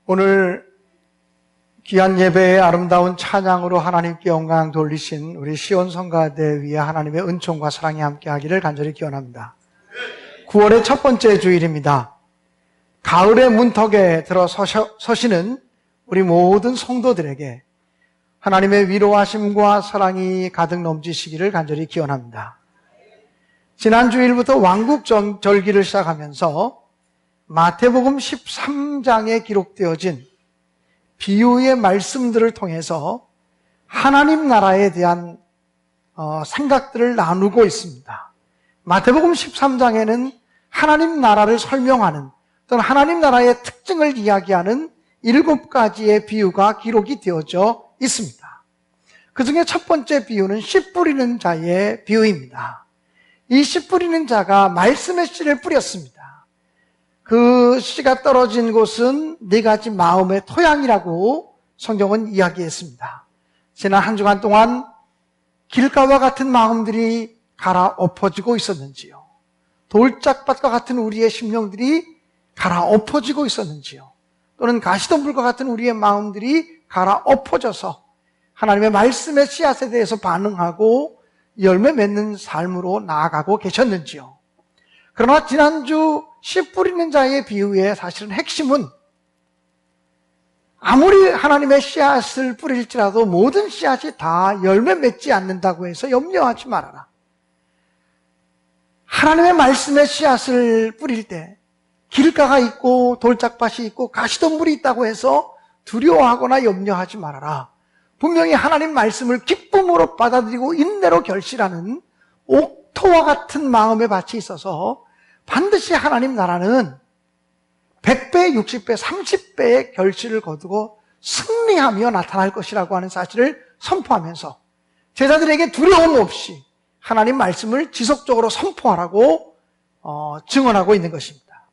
오늘 귀한 예배의 아름다운 찬양으로 하나님께 영광 돌리신 우리 시온 성가대 위에 하나님의 은총과 사랑이 함께하기를 간절히 기원합니다. 9월의 첫 번째 주일입니다. 가을의 문턱에 들어 서시는 우리 모든 성도들에게 하나님의 위로하심과 사랑이 가득 넘치시기를 간절히 기원합니다. 지난 주일부터 왕국절기를 시작하면서 마태복음 13장에 기록되어진 비유의 말씀들을 통해서 하나님 나라에 대한 생각들을 나누고 있습니다. 마태복음 13장에는 하나님 나라를 설명하는 또는 하나님 나라의 특징을 이야기하는 7가지의 비유가 기록이 되어져 있습니다. 그 중에 첫 번째 비유는 씨 뿌리는 자의 비유입니다. 이 씨 뿌리는 자가 말씀의 씨를 뿌렸습니다. 그 씨가 떨어진 곳은 4가지 마음의 토양이라고 성경은 이야기했습니다. 지난 한 주간 동안 길가와 같은 마음들이 갈아엎어지고 있었는지요? 돌짝밭과 같은 우리의 심령들이 갈아엎어지고 있었는지요? 또는 가시덤불과 같은 우리의 마음들이 갈아엎어져서 하나님의 말씀의 씨앗에 대해서 반응하고 열매 맺는 삶으로 나아가고 계셨는지요? 그러나 지난주 씨 뿌리는 자의 비유의 사실은 핵심은 아무리 하나님의 씨앗을 뿌릴지라도 모든 씨앗이 다 열매 맺지 않는다고 해서 염려하지 말아라. 하나님의 말씀의 씨앗을 뿌릴 때 길가가 있고 돌짝밭이 있고 가시덤불이 있다고 해서 두려워하거나 염려하지 말아라. 분명히 하나님 말씀을 기쁨으로 받아들이고 인내로 결실하는 옥토와 같은 마음의 밭이 있어서 반드시 하나님 나라는 100배, 60배, 30배의 결실을 거두고 승리하며 나타날 것이라고 하는 사실을 선포하면서 제자들에게 두려움 없이 하나님 말씀을 지속적으로 선포하라고 증언하고 있는 것입니다.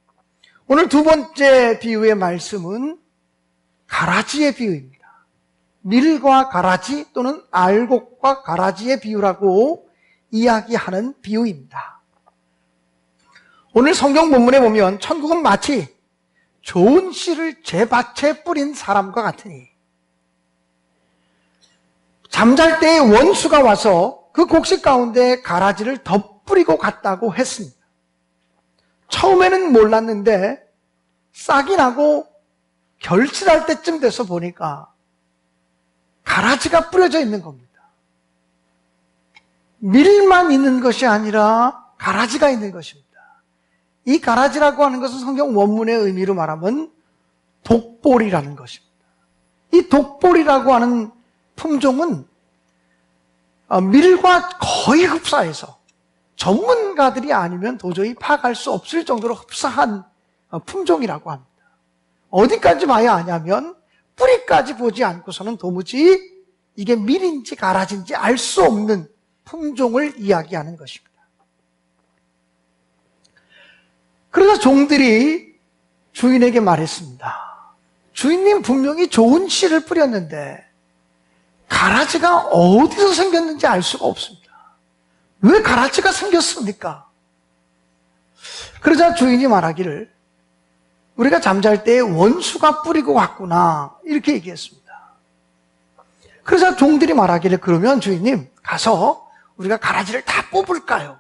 오늘 두 번째 비유의 말씀은 가라지의 비유입니다. 밀과 가라지 또는 알곡과 가라지의 비유라고 이야기하는 비유입니다. 오늘 성경 본문에 보면 천국은 마치 좋은 씨를 제 밭에 뿌린 사람과 같으니 잠잘 때에 원수가 와서 그 곡식 가운데 가라지를 덧뿌리고 갔다고 했습니다. 처음에는 몰랐는데 싹이 나고 결실할 때쯤 돼서 보니까 가라지가 뿌려져 있는 겁니다. 밀만 있는 것이 아니라 가라지가 있는 것입니다. 이 가라지라고 하는 것은 성경 원문의 의미로 말하면 독보리라는 것입니다. 이 독보리라고 하는 품종은 밀과 거의 흡사해서 전문가들이 아니면 도저히 파악할 수 없을 정도로 흡사한 품종이라고 합니다. 어디까지 봐야 하냐면 뿌리까지 보지 않고서는 도무지 이게 밀인지 가라지인지 알 수 없는 품종을 이야기하는 것입니다. 그래서 종들이 주인에게 말했습니다. 주인님 분명히 좋은 씨를 뿌렸는데 가라지가 어디서 생겼는지 알 수가 없습니다. 왜 가라지가 생겼습니까? 그러자 주인이 말하기를 우리가 잠잘 때 원수가 뿌리고 갔구나 이렇게 얘기했습니다. 그러자 종들이 말하기를 그러면 주인님 가서 우리가 가라지를 다 뽑을까요?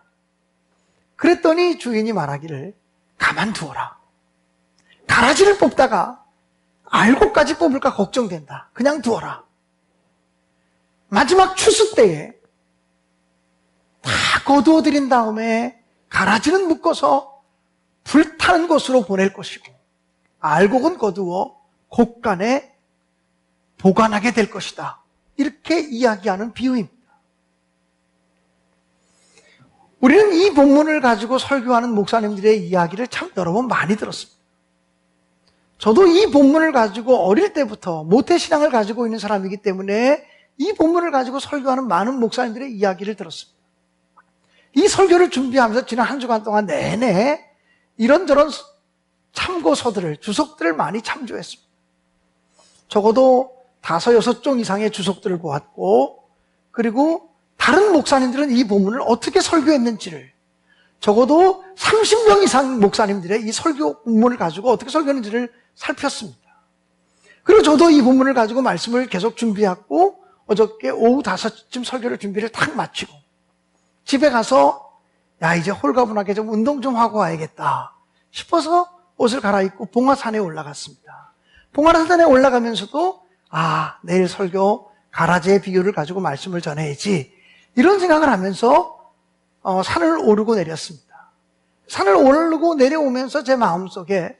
그랬더니 주인이 말하기를 가만두어라. 가라지를 뽑다가 알곡까지 뽑을까 걱정된다. 그냥 두어라. 마지막 추수 때에 다 거두어들인 다음에 가라지는 묶어서 불타는 곳으로 보낼 것이고 알곡은 거두어 곡간에 보관하게 될 것이다. 이렇게 이야기하는 비유입니다. 우리는 이 본문을 가지고 설교하는 목사님들의 이야기를 참 여러 번 많이 들었습니다. 저도 이 본문을 가지고 어릴 때부터 모태신앙을 가지고 있는 사람이기 때문에 이 본문을 가지고 설교하는 많은 목사님들의 이야기를 들었습니다. 이 설교를 준비하면서 지난 한 주간 동안 내내 이런저런 참고서들을, 주석들을 많이 참조했습니다. 적어도 5, 6종 이상의 주석들을 보았고 그리고 다른 목사님들은 이 본문을 어떻게 설교했는지를 적어도 30명 이상 목사님들의 이 설교 본문을 가지고 어떻게 설교했는지를 살폈습니다. 그리고 저도 이 본문을 가지고 말씀을 계속 준비하고 어저께 오후 5시쯤 설교를 준비를 탁 마치고 집에 가서 야 이제 홀가분하게 좀 운동 좀 하고 와야겠다 싶어서 옷을 갈아입고 봉화산에 올라갔습니다. 봉화산에 올라가면서도 내일 설교 가라지의 비유를 가지고 말씀을 전해야지 이런 생각을 하면서 산을 오르고 내렸습니다. 산을 오르고 내려오면서 제 마음속에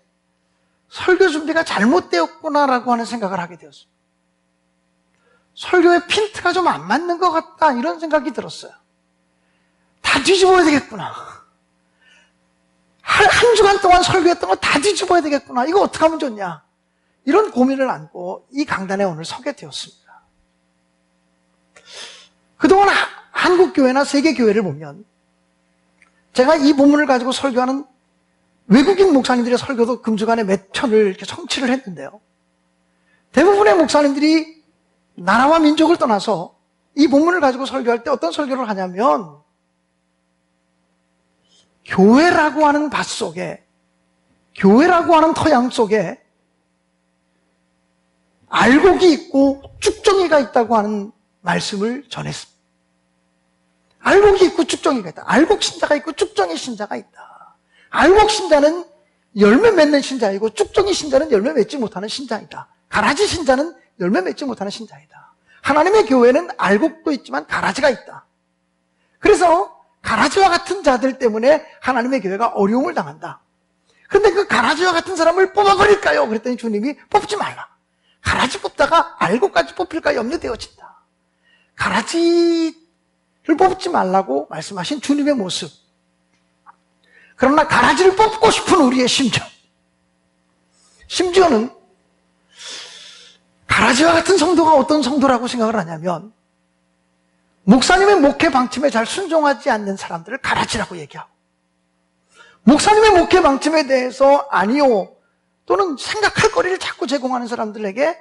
설교 준비가 잘못되었구나라고 하는 생각을 하게 되었습니다. 설교의 핀트가 좀 안 맞는 것 같다 이런 생각이 들었어요. 다 뒤집어야 되겠구나. 한 주간 동안 설교했던 거 다 뒤집어야 되겠구나. 이거 어떻게 하면 좋냐. 이런 고민을 안고 이 강단에 오늘 서게 되었습니다. 그동안 한국교회나 세계교회를 보면 제가 이 본문을 가지고 설교하는 외국인 목사님들의 설교도 금주간에 몇 편을 이렇게 청취를 했는데요. 대부분의 목사님들이 나라와 민족을 떠나서 이 본문을 가지고 설교할 때 어떤 설교를 하냐면 교회라고 하는 밭 속에, 교회라고 하는 터양 속에 알곡이 있고 쭉정이가 있다고 하는 말씀을 전했습니다. 알곡이 있고 쭉정이가 있다. 알곡 신자가 있고 쭉정이 신자가 있다. 알곡 신자는 열매 맺는 신자이고 쭉정이 신자는 열매 맺지 못하는 신자이다. 가라지 신자는 열매 맺지 못하는 신자이다. 하나님의 교회는 알곡도 있지만 가라지가 있다. 그래서 가라지와 같은 자들 때문에 하나님의 교회가 어려움을 당한다. 그런데 그 가라지와 같은 사람을 뽑아버릴까요? 그랬더니 주님이 뽑지 말라. 가라지 뽑다가 알곡까지 뽑힐까 염려되어진다. 가라지를 뽑지 말라고 말씀하신 주님의 모습. 그러나 가라지를 뽑고 싶은 우리의 심정. 심지어는 가라지와 같은 성도가 어떤 성도라고 생각을 하냐면 목사님의 목회 방침에 잘 순종하지 않는 사람들을 가라지라고 얘기하고 목사님의 목회 방침에 대해서 아니요 또는 생각할 거리를 자꾸 제공하는 사람들에게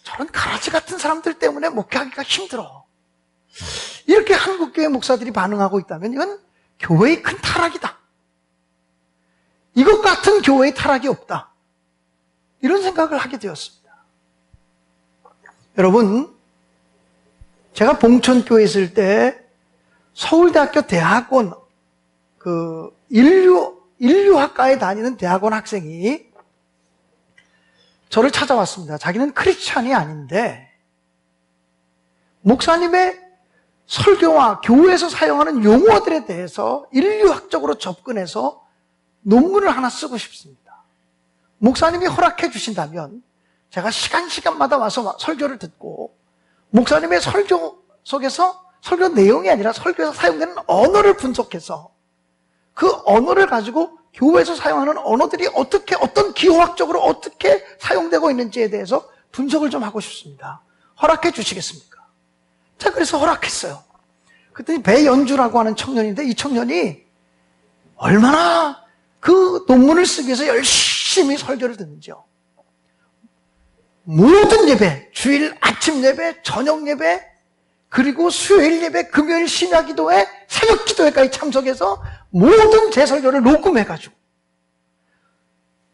저런 가라지 같은 사람들 때문에 목회하기가 힘들어. 이렇게 한국교회 목사들이 반응하고 있다면 이건 교회의 큰 타락이다. 이것 같은 교회의 타락이 없다. 이런 생각을 하게 되었습니다. 여러분, 제가 봉천교회에 있을 때 서울대학교 대학원 인류학과에 다니는 대학원 학생이 저를 찾아왔습니다. 자기는 크리스찬이 아닌데 목사님의 설교와 교회에서 사용하는 용어들에 대해서 인류학적으로 접근해서 논문을 하나 쓰고 싶습니다. 목사님이 허락해 주신다면 제가 시간마다 와서 설교를 듣고 목사님의 설교 속에서 설교 내용이 아니라 설교에서 사용되는 언어를 분석해서 그 언어를 가지고 교회에서 사용하는 언어들이 어떤 기호학적으로 어떻게 사용되고 있는지에 대해서 분석을 좀 하고 싶습니다. 허락해 주시겠습니까? 자, 그래서 허락했어요. 그랬더니 배연주라고 하는 청년인데 이 청년이 얼마나 그 논문을 쓰기 위해서 열심히 설교를 듣는지요. 모든 예배, 주일 아침 예배, 저녁 예배, 그리고 수요일 예배, 금요일 심야 기도회, 새벽 기도회까지 참석해서 모든 제 설교를 녹음해가지고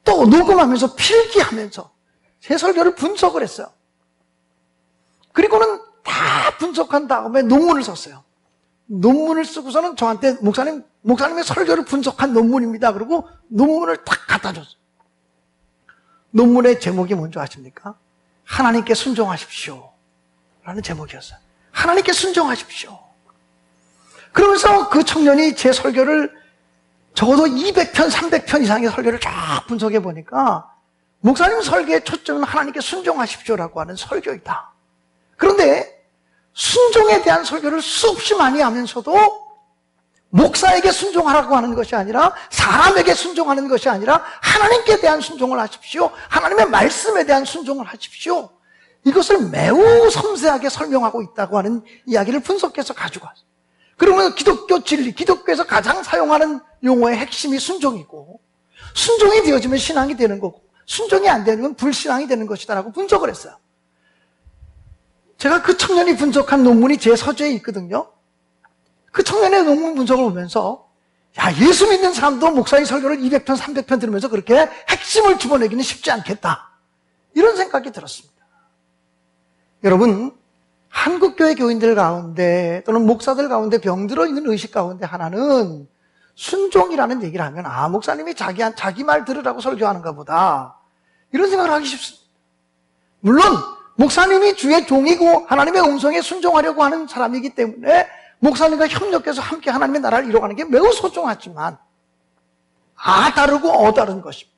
또 녹음하면서 필기하면서 제 설교를 분석을 했어요. 그리고는 다 분석한 다음에 논문을 썼어요. 논문을 쓰고서는 저한테 목사님의 설교를 분석한 논문입니다. 그리고 논문을 딱 갖다 줬어요. 논문의 제목이 뭔지 아십니까? 하나님께 순종하십시오 라는 제목이었어요. 하나님께 순종하십시오. 그러면서 그 청년이 제 설교를 적어도 200편, 300편 이상의 설교를 쫙 분석해 보니까 목사님 설교의 초점은 하나님께 순종하십시오라고 하는 설교이다. 그런데 순종에 대한 설교를 수없이 많이 하면서도 목사에게 순종하라고 하는 것이 아니라 사람에게 순종하는 것이 아니라 하나님께 대한 순종을 하십시오. 하나님의 말씀에 대한 순종을 하십시오. 이것을 매우 섬세하게 설명하고 있다고 하는 이야기를 분석해서 가지고 왔어요. 그러면 기독교 진리, 기독교에서 가장 사용하는 용어의 핵심이 순종이고 순종이 되어지면 신앙이 되는 거고 순종이 안 되면 불신앙이 되는 것이다라고 분석을 했어요. 제가 그 청년이 분석한 논문이 제 서재에 있거든요. 그 청년의 논문 분석을 보면서 야, 예수 믿는 사람도 목사의 설교를 200편, 300편 들으면서 그렇게 핵심을 집어내기는 쉽지 않겠다. 이런 생각이 들었습니다. 여러분, 한국교회 교인들 가운데 또는 목사들 가운데 병들어 있는 의식 가운데 하나는 순종이라는 얘기를 하면 목사님이 자기 말 들으라고 설교하는가 보다 이런 생각을 하기 쉽습니다. 물론 목사님이 주의 종이고 하나님의 음성에 순종하려고 하는 사람이기 때문에 목사님과 협력해서 함께 하나님의 나라를 이뤄가는 게 매우 소중하지만 다르고 다른 것입니다.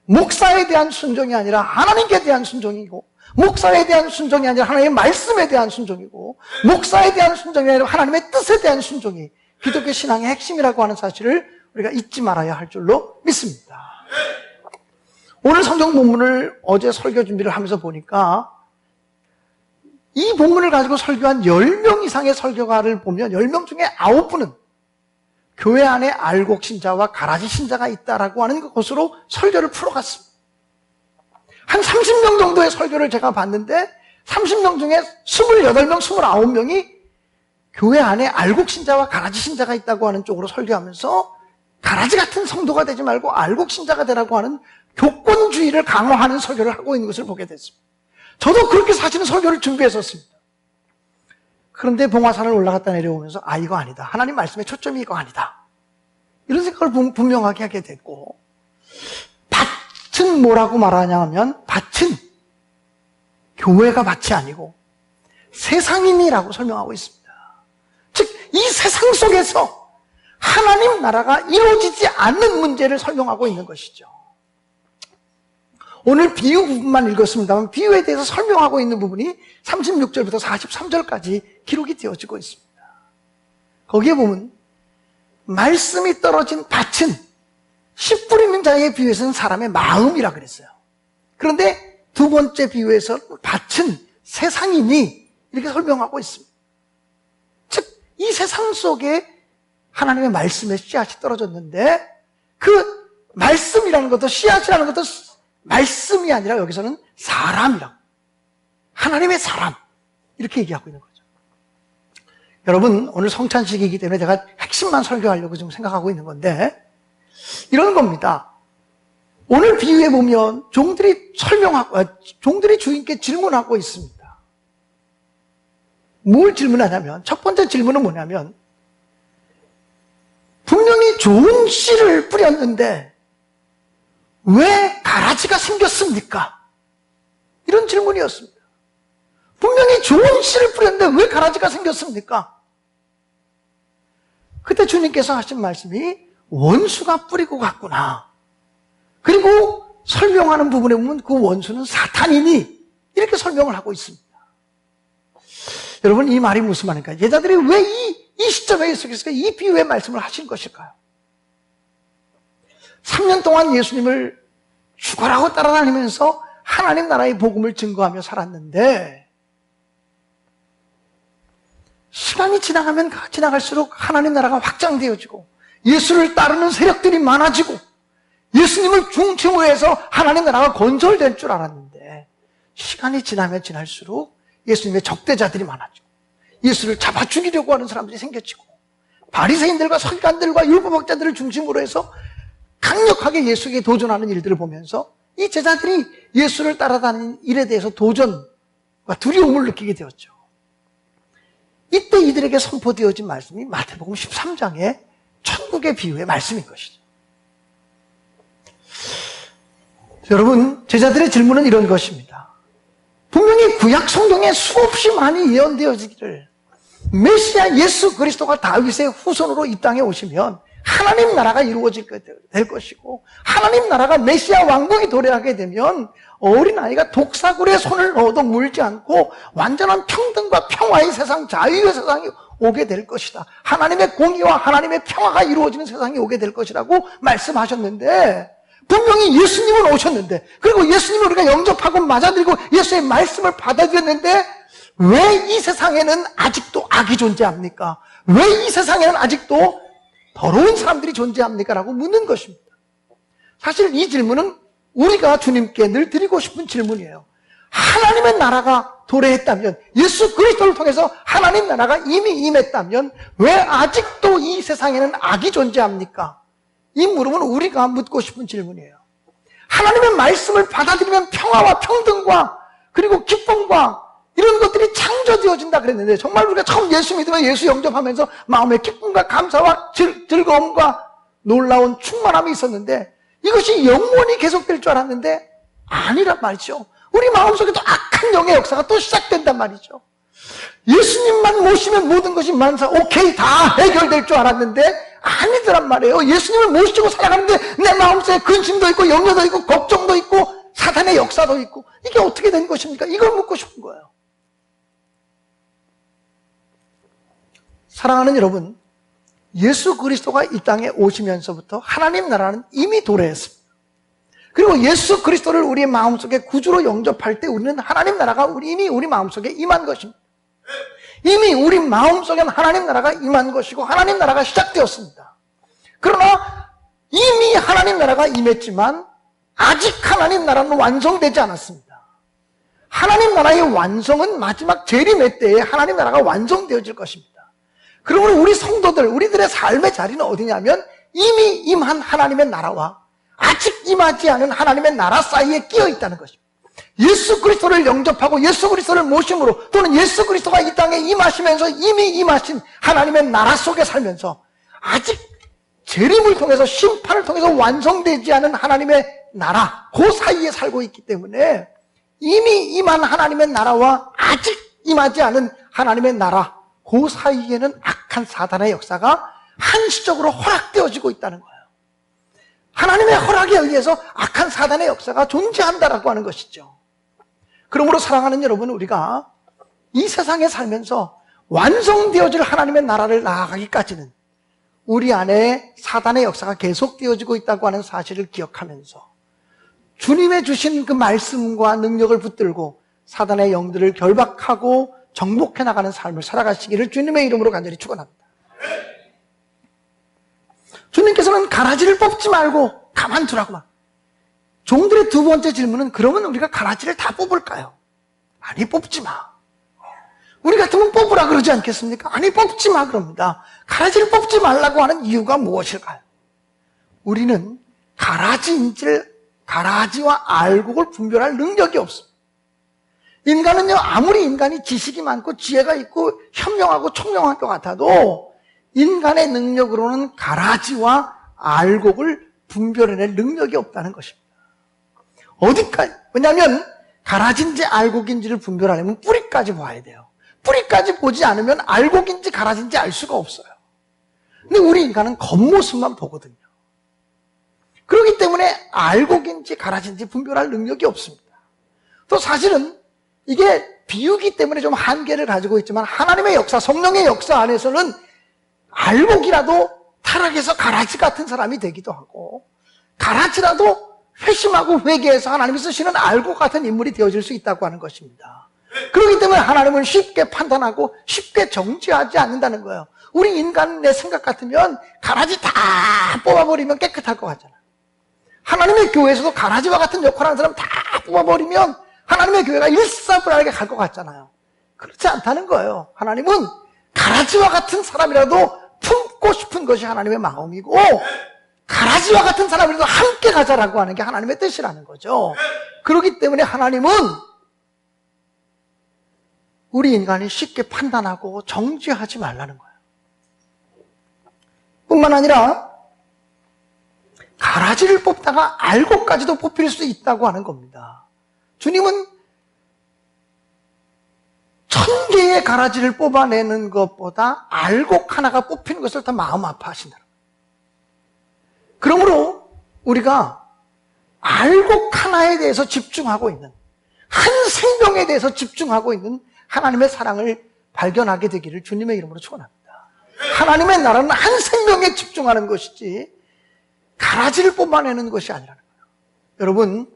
목사에 대한 순종이 아니라 하나님께 대한 순종이고, 목사에 대한 순종이 아니라 하나님의 말씀에 대한 순종이고, 목사에 대한 순종이 아니라 하나님의 뜻에 대한 순종이 기독교 신앙의 핵심이라고 하는 사실을 우리가 잊지 말아야 할 줄로 믿습니다. 오늘 성경 본문을 어제 설교 준비를 하면서 보니까 이 본문을 가지고 설교한 10명 이상의 설교가를 보면 10명 중에 9분은 교회 안에 알곡 신자와 가라지 신자가 있다라고 하는 것으로 설교를 풀어갔습니다. 한 30명 정도의 설교를 제가 봤는데 30명 중에 28명, 29명이 교회 안에 알곡 신자와 가라지 신자가 있다고 하는 쪽으로 설교하면서 가라지 같은 성도가 되지 말고 알곡 신자가 되라고 하는 교권주의를 강화하는 설교를 하고 있는 것을 보게 됐습니다. 저도 그렇게 사실은 설교를 준비했었습니다. 그런데 봉화산을 올라갔다 내려오면서 이거 아니다. 하나님 말씀의 초점이 이거 아니다. 이런 생각을 분명하게 하게 됐고, 밭은 뭐라고 말하냐 하면 밭은 교회가 밭이 아니고 세상인이라고 설명하고 있습니다. 즉, 이 세상 속에서 하나님 나라가 이루어지지 않는 문제를 설명하고 있는 것이죠. 오늘 비유 부분만 읽었습니다만 비유에 대해서 설명하고 있는 부분이 36절부터 43절까지 기록이 되어지고 있습니다. 거기에 보면 말씀이 떨어진 밭은 씨 뿌리는 자의 비유에서는 사람의 마음이라 그랬어요. 그런데 두 번째 비유에서 밭은 세상이니 이렇게 설명하고 있습니다. 즉, 이 세상 속에 하나님의 말씀의 씨앗이 떨어졌는데 그 말씀이라는 것도 씨앗이라는 것도 말씀이 아니라 여기서는 사람이라고, 하나님의 사람 이렇게 얘기하고 있는 거죠. 여러분, 오늘 성찬식이기 때문에 제가 핵심만 설교하려고 지금 생각하고 있는 건데 이런 겁니다. 오늘 비유에 보면 종들이 종들이 주인께 질문하고 있습니다. 뭘 질문하냐면 첫 번째 질문은 뭐냐면 분명히 좋은 씨를 뿌렸는데 왜 가라지가 생겼습니까? 이런 질문이었습니다. 분명히 좋은 씨를 뿌렸는데 왜 가라지가 생겼습니까? 그때 주님께서 하신 말씀이 원수가 뿌리고 갔구나. 그리고 설명하는 부분에 보면 그 원수는 사탄이니 이렇게 설명을 하고 있습니다. 여러분, 이 말이 무슨 말입니까? 제자들이 왜 이 시점에 예수께서 이 비유의 말씀을 하신 것일까요? 3년 동안 예수님을 죽어라고 따라다니면서 하나님 나라의 복음을 증거하며 살았는데 시간이 지나가면 지나갈수록 하나님 나라가 확장되어지고 예수를 따르는 세력들이 많아지고 예수님을 중심으로 해서 하나님 나라가 건설될 줄 알았는데 시간이 지나면 지날수록 예수님의 적대자들이 많아지고 예수를 잡아 죽이려고 하는 사람들이 생겨지고 바리새인들과 서기관들과 율법학자들을 중심으로 해서 강력하게 예수에게 도전하는 일들을 보면서 이 제자들이 예수를 따라다니는 일에 대해서 도전과 두려움을 느끼게 되었죠. 이때 이들에게 선포되어진 말씀이 마태복음 13장의 천국의 비유의 말씀인 것이죠. 여러분, 제자들의 질문은 이런 것입니다. 분명히 구약 성경에 수없이 많이 예언되어지기를 메시아 예수 그리스도가 다윗의 후손으로 이 땅에 오시면 하나님 나라가 이루어질 될 것이고 하나님 나라가 메시아 왕국이 도래하게 되면 어린아이가 독사굴에 손을 넣어도 물지 않고 완전한 평등과 평화의 세상, 자유의 세상이 오게 될 것이다. 하나님의 공의와 하나님의 평화가 이루어지는 세상이 오게 될 것이라고 말씀하셨는데 분명히 예수님은 오셨는데 그리고 예수님을 우리가 영접하고 맞아들이고 예수의 말씀을 받아들였는데 왜 이 세상에는 아직도 악이 존재합니까? 왜 이 세상에는 아직도 더러운 사람들이 존재합니까? 라고 묻는 것입니다. 사실 이 질문은 우리가 주님께 늘 드리고 싶은 질문이에요. 하나님의 나라가 도래했다면, 예수 그리스도를 통해서 하나님 나라가 이미 임했다면 왜 아직도 이 세상에는 악이 존재합니까? 이 물음은 우리가 묻고 싶은 질문이에요. 하나님의 말씀을 받아들이면 평화와 평등과 그리고 기쁨과 이런 것들이 창조되어진다 그랬는데, 정말 우리가 처음 예수 믿으면 예수 영접하면서 마음의 기쁨과 감사와 즐거움과 놀라운 충만함이 있었는데, 이것이 영원히 계속될 줄 알았는데 아니란 말이죠. 우리 마음속에 또 악한 영의 역사가 또 시작된단 말이죠. 예수님만 모시면 모든 것이 오케이 다 해결될 줄 알았는데 아니더란 말이에요. 예수님을 모시고 살아가는데 내 마음속에 근심도 있고 염려도 있고 걱정도 있고 사탄의 역사도 있고, 이게 어떻게 된 것입니까? 이걸 묻고 싶은 거예요. 사랑하는 여러분, 예수 그리스도가 이 땅에 오시면서부터 하나님 나라는 이미 도래했습니다. 그리고 예수 그리스도를 우리의 마음속에 구주로 영접할 때 우리는 하나님 나라가 이미 우리 마음속에 임한 것입니다. 이미 우리 마음속에는 하나님 나라가 임한 것이고 하나님 나라가 시작되었습니다. 그러나 이미 하나님 나라가 임했지만 아직 하나님 나라는 완성되지 않았습니다. 하나님 나라의 완성은 마지막 재림의 때에 하나님 나라가 완성되어질 것입니다. 그러므로 우리 성도들, 우리들의 삶의 자리는 어디냐면 이미 임한 하나님의 나라와 아직 임하지 않은 하나님의 나라 사이에 끼어 있다는 것입니다. 예수 그리스도를 영접하고 예수 그리스도를 모심으로, 또는 예수 그리스도가 이 땅에 임하시면서 이미 임하신 하나님의 나라 속에 살면서 아직 재림을 통해서, 심판을 통해서 완성되지 않은 하나님의 나라, 그 사이에 살고 있기 때문에 이미 임한 하나님의 나라와 아직 임하지 않은 하나님의 나라, 그 사이에는 악한 사단의 역사가 한시적으로 허락되어지고 있다는 거예요. 하나님의 허락에 의해서 악한 사단의 역사가 존재한다라고 하는 것이죠. 그러므로 사랑하는 여러분, 우리가 이 세상에 살면서 완성되어질 하나님의 나라를 나아가기까지는 우리 안에 사단의 역사가 계속되어지고 있다고 하는 사실을 기억하면서 주님의 주신 그 말씀과 능력을 붙들고 사단의 영들을 결박하고 정복해 나가는 삶을 살아가시기를 주님의 이름으로 간절히 축원합니다. 주님께서는 가라지를 뽑지 말고 가만두라고만. 종들의 두 번째 질문은, 그러면 우리가 가라지를 다 뽑을까요? 아니, 뽑지 마. 우리 같으면 뽑으라 그러지 않겠습니까? 아니, 뽑지 마 그럽니다. 가라지를 뽑지 말라고 하는 이유가 무엇일까요? 우리는 가라지와 알곡을 분별할 능력이 없습니다. 인간은요, 아무리 인간이 지식이 많고 지혜가 있고 현명하고 총명한 것 같아도 인간의 능력으로는 가라지와 알곡을 분별해낼 능력이 없다는 것입니다. 어디까지? 왜냐하면 가라지인지 알곡인지를 분별하려면 뿌리까지 봐야 돼요. 뿌리까지 보지 않으면 알곡인지 가라지인지 알 수가 없어요. 근데 우리 인간은 겉모습만 보거든요. 그렇기 때문에 알곡인지 가라지인지 분별할 능력이 없습니다. 또 사실은 이게 비유기 때문에 좀 한계를 가지고 있지만 하나님의 역사, 성령의 역사 안에서는 알곡이라도 타락해서 가라지 같은 사람이 되기도 하고, 가라지라도 회심하고 회개해서 하나님이 쓰시는 알곡 같은 인물이 되어질 수 있다고 하는 것입니다. 그렇기 때문에 하나님은 쉽게 판단하고 쉽게 정죄하지 않는다는 거예요. 우리 인간 내 생각 같으면 가라지 다 뽑아버리면 깨끗할 것 같잖아요. 하나님의 교회에서도 가라지와 같은 역할을 하는 사람 다 뽑아버리면 하나님의 교회가 일사불란하게 갈 것 같잖아요. 그렇지 않다는 거예요. 하나님은 가라지와 같은 사람이라도 품고 싶은 것이 하나님의 마음이고, 가라지와 같은 사람이라도 함께 가자라고 하는 게 하나님의 뜻이라는 거죠. 그렇기 때문에 하나님은 우리 인간이 쉽게 판단하고 정죄하지 말라는 거예요. 뿐만 아니라 가라지를 뽑다가 알곡까지도 뽑힐 수 있다고 하는 겁니다. 주님은 1000개의 가라지를 뽑아내는 것보다 알곡 하나가 뽑히는 것을 더 마음 아파하신다. 그러므로 우리가 알곡 하나에 대해서 집중하고 있는, 한 생명에 대해서 집중하고 있는 하나님의 사랑을 발견하게 되기를 주님의 이름으로 축원합니다. 하나님의 나라는 한 생명에 집중하는 것이지 가라지를 뽑아내는 것이 아니라는 거예요. 여러분,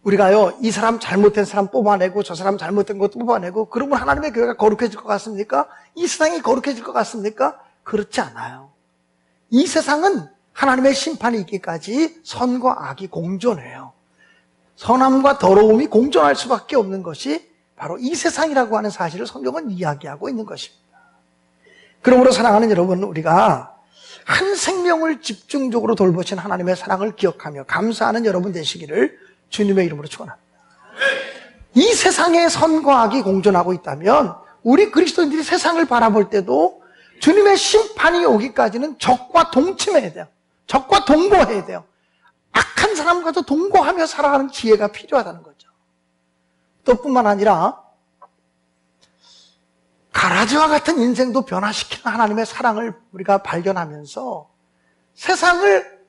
우리가요, 이 사람 잘못된 사람 뽑아내고 저 사람 잘못된 것 뽑아내고 그러면 하나님의 교회가 거룩해질 것 같습니까? 이 세상이 거룩해질 것 같습니까? 그렇지 않아요. 이 세상은 하나님의 심판이 있기까지 선과 악이 공존해요. 선함과 더러움이 공존할 수밖에 없는 것이 바로 이 세상이라고 하는 사실을 성경은 이야기하고 있는 것입니다. 그러므로 사랑하는 여러분, 우리가 한 생명을 집중적으로 돌보신 하나님의 사랑을 기억하며 감사하는 여러분 되시기를 주님의 이름으로 축원합니다. 이 세상에 선과 악이 공존하고 있다면 우리 그리스도인들이 세상을 바라볼 때도 주님의 심판이 오기까지는 적과 동침해야 돼요. 적과 동거해야 돼요. 악한 사람과도 동거하며 살아가는 지혜가 필요하다는 거죠. 또 뿐만 아니라 가라지와 같은 인생도 변화시키는 하나님의 사랑을 우리가 발견하면서 세상을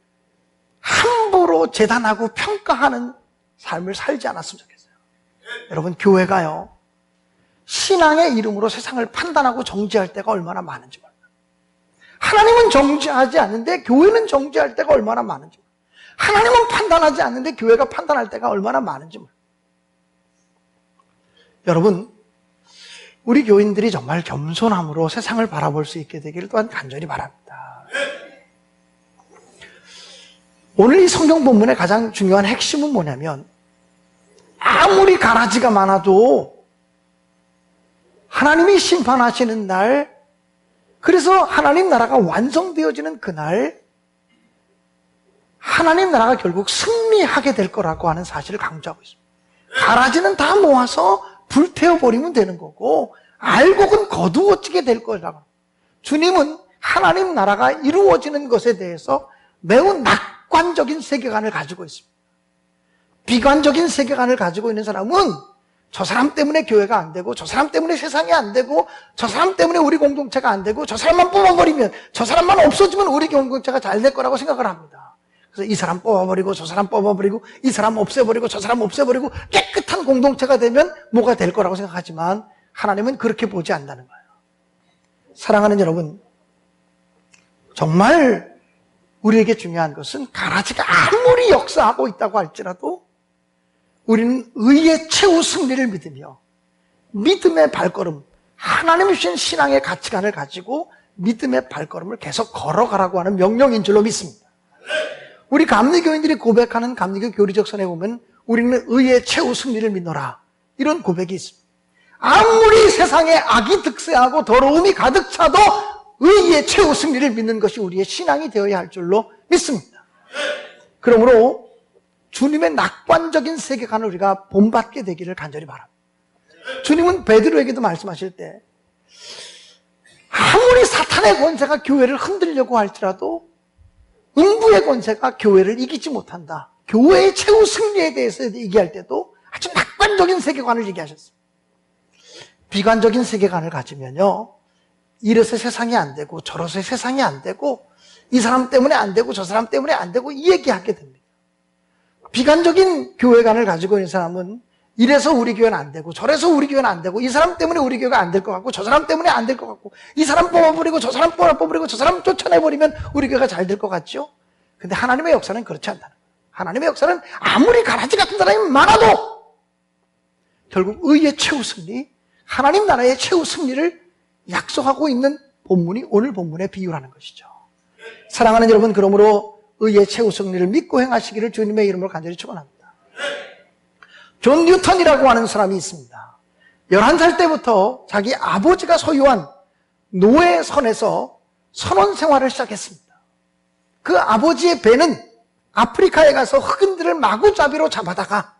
함부로 재단하고 평가하는 삶을 살지 않았으면 좋겠어요. 여러분, 교회가요, 신앙의 이름으로 세상을 판단하고 정죄할 때가 얼마나 많은지 몰라요. 하나님은 정죄하지 않는데 교회는 정죄할 때가 얼마나 많은지 몰라요. 하나님은 판단하지 않는데 교회가 판단할 때가 얼마나 많은지 몰라요. 여러분, 우리 교인들이 정말 겸손함으로 세상을 바라볼 수 있게 되기를 또한 간절히 바랍니다. 오늘 이 성경 본문의 가장 중요한 핵심은 뭐냐면, 아무리 가라지가 많아도 하나님이 심판하시는 날, 그래서 하나님 나라가 완성되어지는 그날 하나님 나라가 결국 승리하게 될 거라고 하는 사실을 강조하고 있습니다. 가라지는 다 모아서 불태워버리면 되는 거고 알곡은 거두어지게 될 거라고. 주님은 하나님 나라가 이루어지는 것에 대해서 매우 낙관적인 세계관을 가지고 있습니다. 비관적인 세계관을 가지고 있는 사람은 저 사람 때문에 교회가 안 되고, 저 사람 때문에 세상이 안 되고, 저 사람 때문에 우리 공동체가 안 되고, 저 사람만 뽑아버리면, 저 사람만 없어지면 우리 공동체가 잘 될 거라고 생각을 합니다. 그래서 이 사람 뽑아버리고, 저 사람 뽑아버리고, 이 사람 없애버리고, 저 사람 없애버리고, 깨끗한 공동체가 되면 뭐가 될 거라고 생각하지만 하나님은 그렇게 보지 않는다는 거예요. 사랑하는 여러분, 정말 우리에게 중요한 것은 가라지가 아무리 역사하고 있다고 할지라도 우리는 의의 최후 승리를 믿으며 믿음의 발걸음, 하나님이 주신 신앙의 가치관을 가지고 믿음의 발걸음을 계속 걸어가라고 하는 명령인 줄로 믿습니다. 우리 감리교인들이 고백하는 감리교 교리적선에 보면 우리는 의의 최후 승리를 믿노라, 이런 고백이 있습니다. 아무리 세상에 악이 득세하고 더러움이 가득 차도 의의 최후 승리를 믿는 것이 우리의 신앙이 되어야 할 줄로 믿습니다. 그러므로 주님의 낙관적인 세계관을 우리가 본받게 되기를 간절히 바랍니다. 주님은 베드로에게도 말씀하실 때 아무리 사탄의 권세가 교회를 흔들려고 할지라도 음부의 권세가 교회를 이기지 못한다. 교회의 최후 승리에 대해서 얘기할 때도 아주 낙관적인 세계관을 얘기하셨습니다. 비관적인 세계관을 가지면요, 이래서 세상이 안 되고 저래서 세상이 안 되고 이 사람 때문에 안 되고 저 사람 때문에 안 되고 이 얘기하게 됩니다. 비관적인 교회관을 가지고 있는 사람은 이래서 우리 교회는 안 되고 저래서 우리 교회는 안 되고 이 사람 때문에 우리 교회가 안 될 것 같고 저 사람 때문에 안 될 것 같고 이 사람 뽑아버리고 저 사람 뽑아버리고 저 사람 쫓아내버리면 우리 교회가 잘 될 것 같죠? 근데 하나님의 역사는 그렇지 않다는 거예요. 하나님의 역사는 아무리 가라지 같은 사람이 많아도 결국 의의 최후 승리, 하나님 나라의 최후 승리를 약속하고 있는 본문이 오늘 본문의 비유라는 것이죠. 사랑하는 여러분, 그러므로 의의 최후 승리를 믿고 행하시기를 주님의 이름으로 간절히 축원합니다. 존 뉴턴이라고 하는 사람이 있습니다. 11살 때부터 자기 아버지가 소유한 노예선에서 선원 생활을 시작했습니다. 그 아버지의 배는 아프리카에 가서 흑인들을 마구잡이로 잡아다가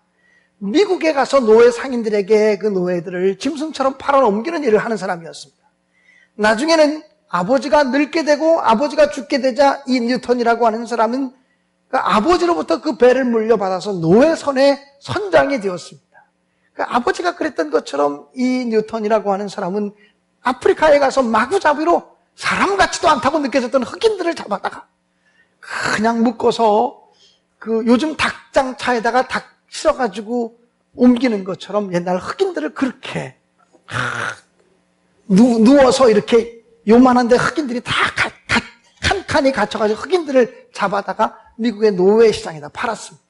미국에 가서 노예 상인들에게 그 노예들을 짐승처럼 팔아넘기는 일을 하는 사람이었습니다. 나중에는 아버지가 늙게 되고 아버지가 죽게 되자 이 뉴턴이라고 하는 사람은 그 아버지로부터 그 배를 물려받아서 노예선의 선장이 되었습니다. 그 아버지가 그랬던 것처럼 이 뉴턴이라고 하는 사람은 아프리카에 가서 마구잡이로 사람 같지도 않다고 느껴졌던 흑인들을 잡아다가 그냥 묶어서 그 요즘 닭장차에다가 닭 실어가지고 옮기는 것처럼 옛날 흑인들을 그렇게 누워서 이렇게 요만한데 흑인들이 다 칸칸이 갇혀가지고 흑인들을 잡아다가 미국의 노예 시장에다 팔았습니다.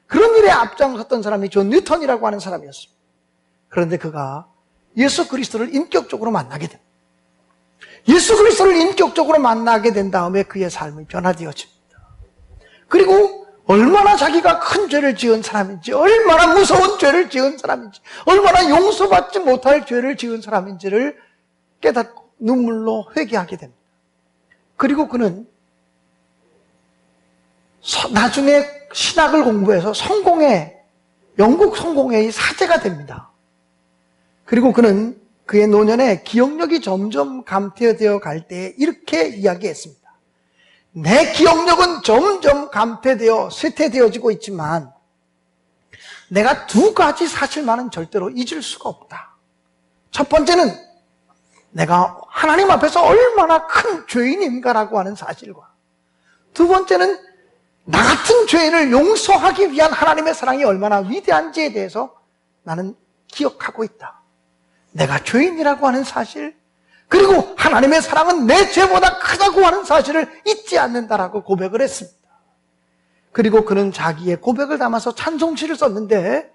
그런 일에 앞장섰던 사람이 존 뉴턴이라고 하는 사람이었습니다. 그런데 그가 예수 그리스도를 인격적으로 만나게 됩니다. 예수 그리스도를 인격적으로 만나게 된 다음에 그의 삶이 변화되어집니다. 그리고 얼마나 자기가 큰 죄를 지은 사람인지, 얼마나 무서운 죄를 지은 사람인지, 얼마나 용서받지 못할 죄를 지은 사람인지를 깨닫고 눈물로 회개하게 됩니다. 그리고 그는 나중에 신학을 공부해서 영국 성공회의 사제가 됩니다. 그리고 그는 그의 노년에 기억력이 점점 감퇴되어 갈 때 이렇게 이야기했습니다. 내 기억력은 점점 감퇴되어 쇠퇴되어지고 있지만 내가 두 가지 사실만은 절대로 잊을 수가 없다. 첫 번째는 내가 하나님 앞에서 얼마나 큰 죄인인가라고 하는 사실과, 두 번째는 나 같은 죄인을 용서하기 위한 하나님의 사랑이 얼마나 위대한지에 대해서 나는 기억하고 있다. 내가 죄인이라고 하는 사실, 그리고 하나님의 사랑은 내 죄보다 크다고 하는 사실을 잊지 않는다라고 고백을 했습니다. 그리고 그는 자기의 고백을 담아서 찬송시를 썼는데,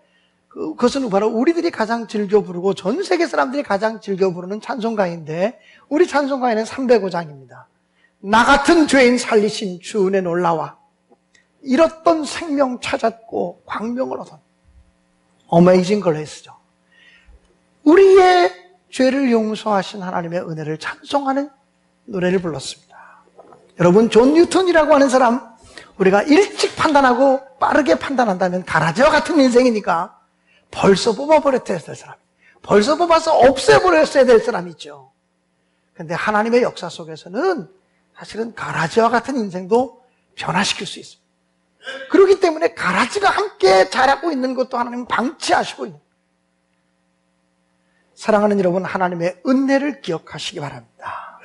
그것은 바로 우리들이 가장 즐겨 부르고 전 세계 사람들이 가장 즐겨 부르는 찬송가인데, 우리 찬송가에는 305장입니다. 나 같은 죄인 살리신 주 은혜 놀라와 잃었던 생명 찾았고 광명을 얻은 어메이징 그레이스죠. 우리의 죄를 용서하신 하나님의 은혜를 찬송하는 노래를 불렀습니다. 여러분, 존 뉴턴이라고 하는 사람, 우리가 일찍 판단하고 빠르게 판단한다면 가라지와 같은 인생이니까 벌써 뽑아버렸어야 될 사람, 벌써 뽑아서 없애버렸어야 될 사람이죠. 그런데 하나님의 역사 속에서는 사실은 가라지와 같은 인생도 변화시킬 수 있습니다. 그렇기 때문에 가라지가 함께 자라고 있는 것도 하나님은 방치하시고 있는 거예요. 사랑하는 여러분, 하나님의 은혜를 기억하시기 바랍니다.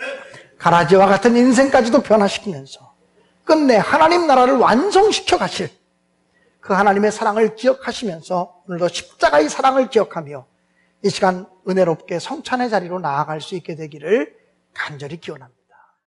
가라지와 같은 인생까지도 변화시키면서 끝내 하나님 나라를 완성시켜 가실 그 하나님의 사랑을 기억하시면서 오늘도 십자가의 사랑을 기억하며 이 시간 은혜롭게 성찬의 자리로 나아갈 수 있게 되기를 간절히 기원합니다.